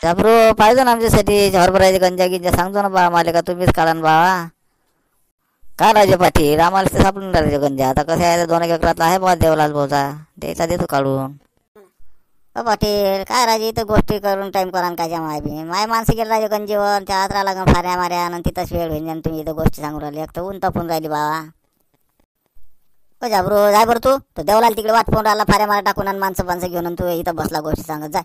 झाबरू पाहिजे ना आमच्यासाठी हरभराचे गंजा गिंजा सांगतो ना बा मला का तुम्हीच काढा ना बा. का राजे पाटील आम्हाला ते सापडून राहिले गंजा. आता कसं आहे 2 एकरातला आहे बा देवलाल भाऊचा, त्याचा देतो काढून. पाटील काय राजे इथं गोष्टी करून टाइम करा काय माय बी माय माणसं गेलं राजे गंजीवर त्या आत्रा लागून फाऱ्या माऱ्या आणि तिथंच वेळ होईन आणि तुम्ही इथं गोष्टी सांगून राहिले. एक तर ऊन तापून राहिली बाबा. झाबरू जाय बरं तू तो देवलाल तिकडे वाट पाहून राहिला फाऱ्या माऱ्या टाकून आणि माणसं घेऊन आणि तू इथं बसला गोष्टी सांगत जाय.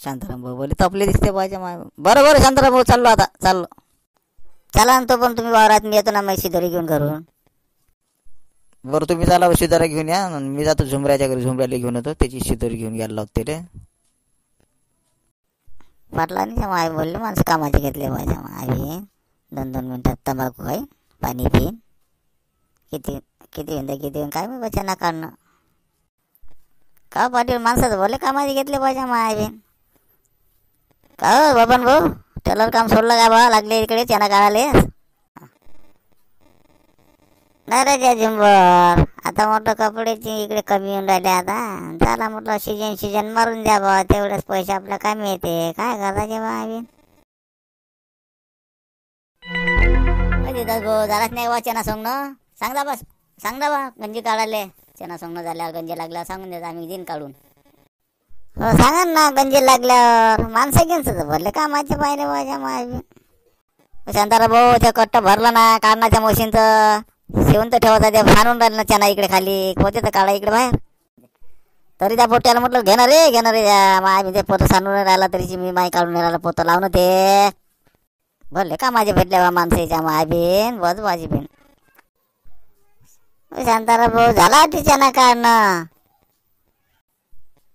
शांताराम भाऊ बोले तपले दिसते पाहिजे माय. बरं बरं शांताराम भाऊ चाललो आता चाललो. चला ना तो पण तुम्ही वावरात मी येतो ना मग शिदोरी घेऊन घरून. बरं तुम्ही चला शिदोरा घेऊन या मी जातो झुमऱ्याच्या घरी झुमऱ्याला घेऊन येतो त्याची शिदोरी घेऊन घ्यायला लावते रे. पाटला नाही माय बोलले माणसं कामाचे घेतले पाहिजे माय. 2-2 मिनिटात तंबाखू खाईन पाणी पिईन किती किती होईन काय मी बच्चांना काढणं. का पाटील माणसाचं बोलले कामाचे घेतले पाहिजे माय बी. का बाबन भाऊ टेलर काम सोडलं का बा लागले इकडे चना काढाले. नाही रे जय झुंबर आता म्हटलं कपड्याची इकडे कमी येऊन राहिले आता. चला म्हटलं सीजन मारून द्या बा तेवढेच पैसे आपल्या कामी येते. काय करायचे बा आम्ही भाऊ झालाच नाही बा चना सोंगणं. सांगता बस सांगता बा गंजी काढाले चना सोंगणं झाल्यावर गंजी लागल्यावर सांगून देत आम्ही दिन काढून. हो सांगा ना गंजी लागल्यावर माणसं घेऊन भरले कामाचे पाहिले माझ्या माय. शांतारा भाऊ ते कट्ट भरलं ना काढण्याच्या मशीनचं शिवून तर ठेवायचा ते फाणून राहिलं ना चना इकडे खाली होते तर काढा इकडे बाहेर. तरी त्या पोट्याला म्हटलं घेणार रे माय म्हणजे पोतं सांडून राहिला तरीची मी माय काढून राहिला पोतं लावणं ते भरले का माझे भेटले बा माणसाच्या माय बीन बस माझी बीन. शांतारा भाऊ झाला चना काढणं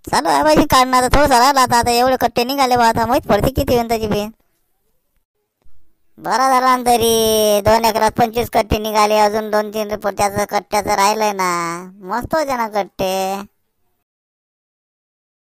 चालू आहे पाहिजे काढणं. आता थोडंसं राहिला आता एवढे कट्टे निघाले बा आता माहीत पडते किती होईन त्याची बी. बरा झाला ना तरी 2 एकरात 25 कट्टे निघाले अजून 2-3 त्याचं कट्ट्याचं राहिलंय ना मस्त होते ना कट्टे.